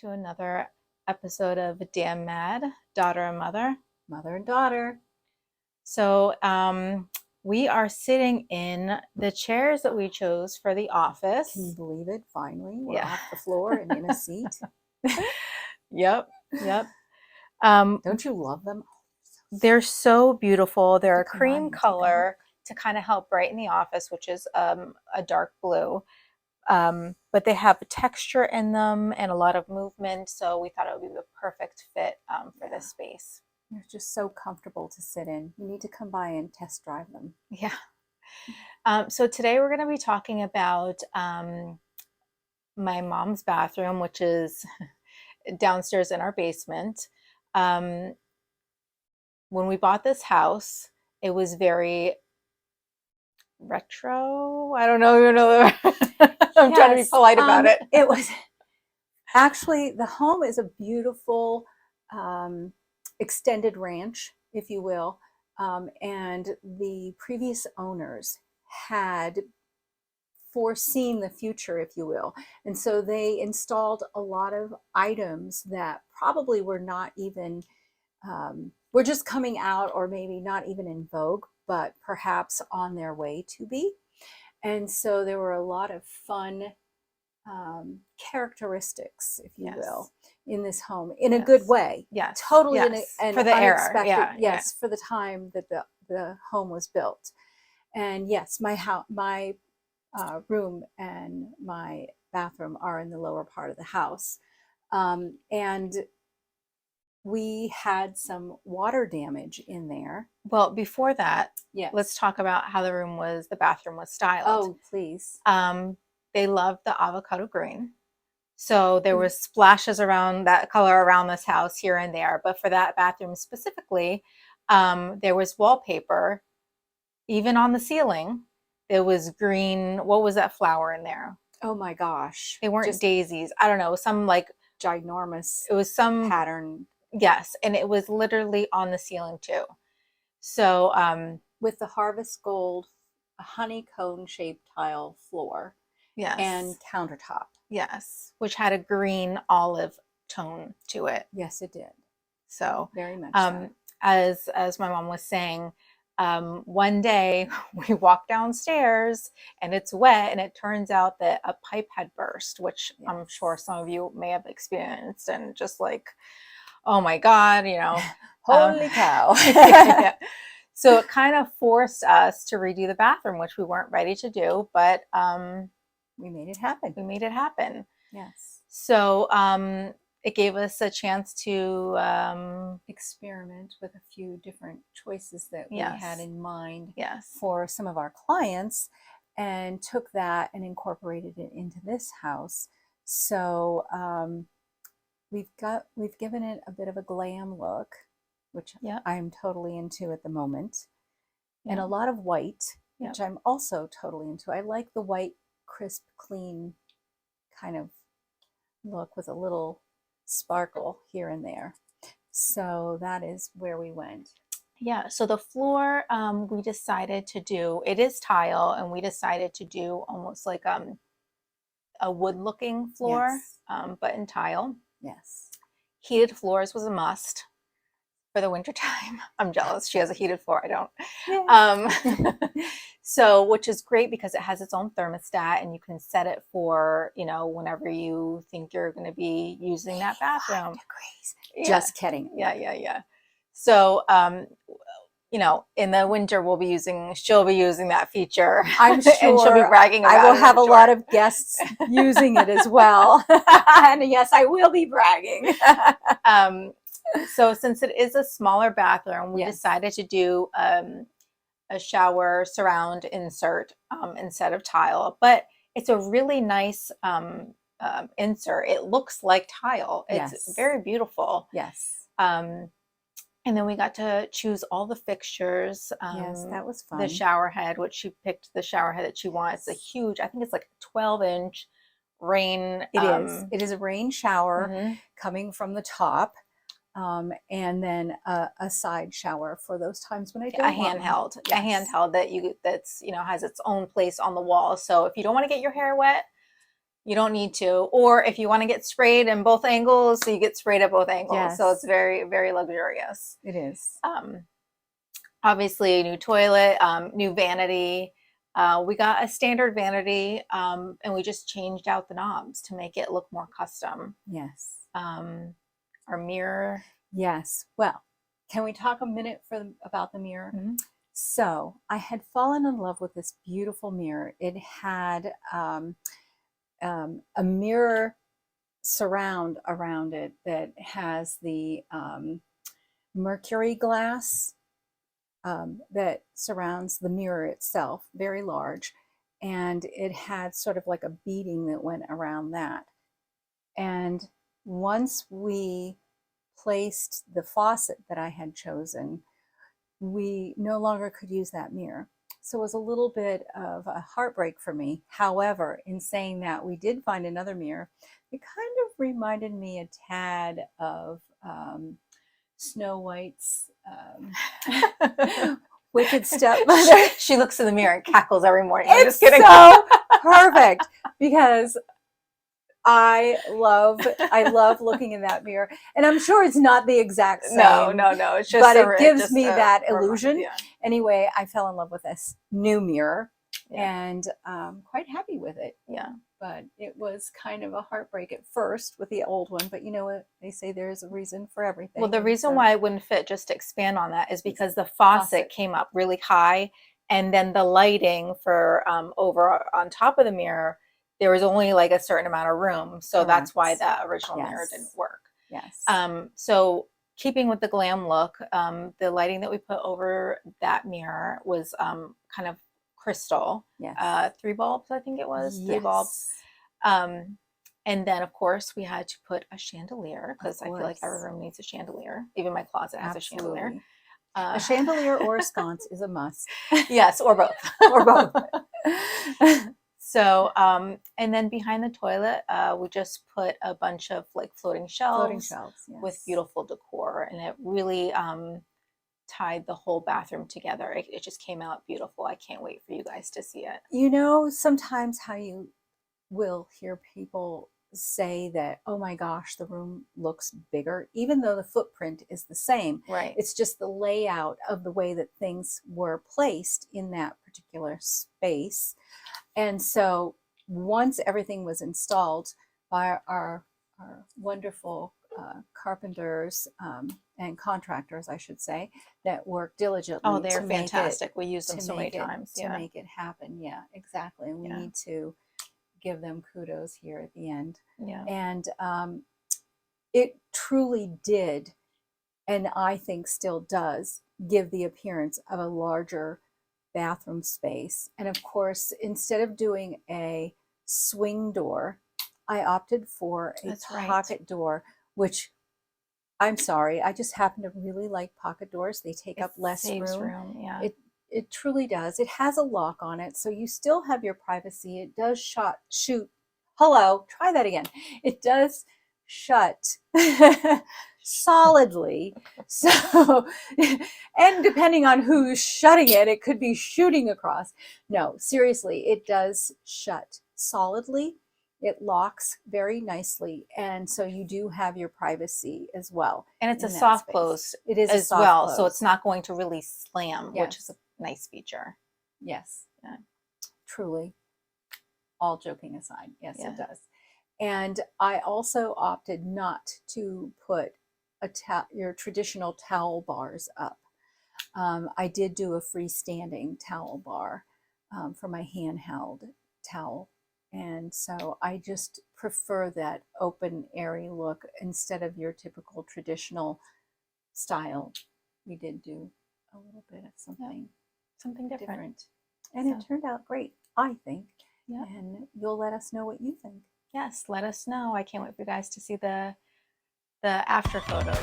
to another episode of Damn Mad, Daughter and Mother. Mother and daughter. So, we are sitting in the chairs that we chose for the office. Can you believe it? Finally, we're Yeah. off the floor and in a seat. Yep. Don't you love them? They're so beautiful. They're To a combine cream together. color to kind of help brighten the office, which is a dark blue. But they have texture in them and a lot of movement, so we thought it would be the perfect fit for this space. They're just so comfortable to sit in. You need to come by and test drive them. Yeah. So today we're going to be talking about my mom's bathroom, which is downstairs in our basement. When we bought this house, it was very retro. I don't know. I'm trying to be polite about it. It was actually, the home is a beautiful extended ranch, if you will. And the previous owners had foreseen the future, if you will. And so they installed a lot of items that probably were not even, were just coming out, or maybe not even in vogue, but perhaps on their way to be. And so there were a lot of fun characteristics, if you will, in this home, in a good way. Yes. Totally Yes. an For the unexpected, era. yes, for the time that the home was built. And yes, my room and my bathroom are in the lower part of the house. And we had some water damage in there. Well, before that, Yes. let's talk about how the bathroom was styled. Oh, please. They loved the avocado green. So there was splashes around that color around this house here and there. But for that bathroom specifically, there was wallpaper. Even on the ceiling, there was green. What was that flower in there? Oh my gosh. They weren't Just daisies. I don't know. Some like ginormous it was some pattern. Yes, and it was literally on the ceiling too. So with the Harvest Gold, a honeycomb shaped tile floor, yes, and countertop. Yes, which had a green olive tone to it. Yes, it did. So very much so. As my mom was saying, one day we walked downstairs and it's wet, and it turns out that a pipe had burst, which I'm sure some of you may have experienced, and just like, oh my God, holy cow. Yeah. So it kind of forced us to redo the bathroom, which we weren't ready to do, but we made it happen. Yes. So it gave us a chance to experiment with a few different choices that we Yes. had in mind Yes. for some of our clients, and took that and incorporated it into this house. So we've given it a bit of a glam look, which I'm totally into at the moment, and a lot of white, which I'm also totally into. I like the white, crisp, clean kind of look with a little sparkle here and there. So that is where we went. Yeah, so the floor, we decided to do, it is tile, and we decided to do almost like a wood-looking floor, but in tile. Yes. Heated floors was a must for the winter time. I'm jealous. She has a heated floor. I don't. Yeah. So, which is great because it has its own thermostat, and you can set it for, whenever you think you're going to be using that bathroom. Yeah. Just kidding. Yeah. So, in the winter she'll be using that feature. I'm sure. And she'll be bragging about it. I will have a lot of guests using it as well. And yes, I will be bragging. So since it is a smaller bathroom, we decided to do a shower surround insert instead of tile. But it's a really nice insert. It looks like tile. It's very beautiful. Yes. And then we got to choose all the fixtures. Yes, that was fun. The shower head, which she picked the shower head that she wants. It's a huge, I think it's like 12-inch rain. It is a rain shower coming from the top. And then a side shower for those times when I don't want handheld, a handheld that's has its own place on the wall. So if you don't want to get your hair wet, You don't need to. Or if you want to get sprayed in both angles, so you get sprayed at both angles. So it's Yes. very, very luxurious. It is. Obviously, a new toilet, new vanity. We got a standard vanity, and we just changed out the knobs to make it look more custom. Yes. Our mirror. Yes. Well, can we talk a minute about the mirror? Mhm. So I had fallen in love with this beautiful mirror. It had a mirror surround around it that has the mercury glass that surrounds the mirror itself, very large. And it had sort of like a beading that went around that. And once we placed the faucet that I had chosen, we no longer could use that mirror. So it was a little bit of a heartbreak for me. However, in saying that, we did find another mirror. It kind of reminded me a tad of Snow White's wicked stepmother. She looks in the mirror and cackles every morning. I'm It's just kidding. so perfect because I love looking in that mirror, and I'm sure it's not the exact same. No. It's just, but it gives me that reminder, illusion. yeah. Anyway, I fell in love with this new mirror, Yeah. and quite happy with it. Yeah. But it was kind of a heartbreak at first with the old one. But you know what? They say there's a reason for everything. Well, the and reason so- why it wouldn't fit, just to expand on that, is because the faucet came up really high, and then the lighting for over on top of the mirror, there was only like a certain amount of room. So that's why Correct. that original mirror Yes. didn't work. Yes. So keeping with the glam look, the lighting that we put over that mirror was kind of crystal. Yes. 3 bulbs, I think it was. 3 Yes. bulbs. And then, of course, we had to put a chandelier because I feel like every room needs a chandelier. Even my closet has a chandelier. A chandelier or a sconce is a must. Yes, or both. Or both. So, and then behind the toilet, we just put a bunch of like floating shelves, Yes. with beautiful decor, and it really tied the whole bathroom together. It just came out beautiful. I can't wait for you guys to see it. You know, sometimes how you will hear people say that, oh my gosh, the room looks bigger, even though the footprint is the same. Right. It's just the layout of the way that things were placed in that particular space. And so once everything was installed by our wonderful carpenters and contractors, I should say, that work diligently. Oh, they're to make fantastic. We use them to so many make it- times. to Yeah. make it happen. Yeah, exactly. And we Yeah. need to give them kudos here at the end. Yeah. And it truly did, and I think still does, give the appearance of a larger bathroom space. And of course, instead of doing a swing door, I opted for a That's right. pocket door, which I'm sorry, I just happen to really like pocket doors. They take up less saves room. Yeah. It truly does. It has a lock on it, so you still have your privacy. It does shoot. Hello, try that again. It does shut solidly. So, and depending on who's shutting it, it could be shooting across. No, seriously, it does shut solidly. It locks very nicely, and so you do have your privacy as well. And it's a in that soft space. close It is a as soft well, close. so it's not going to really slam, which is Yes. a nice feature. Yes. Yeah. Truly. All joking aside, yes, Yeah. it does. And I also opted not to put your traditional towel bars up. I did do a freestanding towel bar for my handheld towel. And so I just prefer that open, airy look instead of your typical traditional style. We did do a little bit of something Something different. different. And it turned out great, I think. Yeah. And you'll let us know what you think. Yes, let us know. I can't wait for you guys to see the after photos.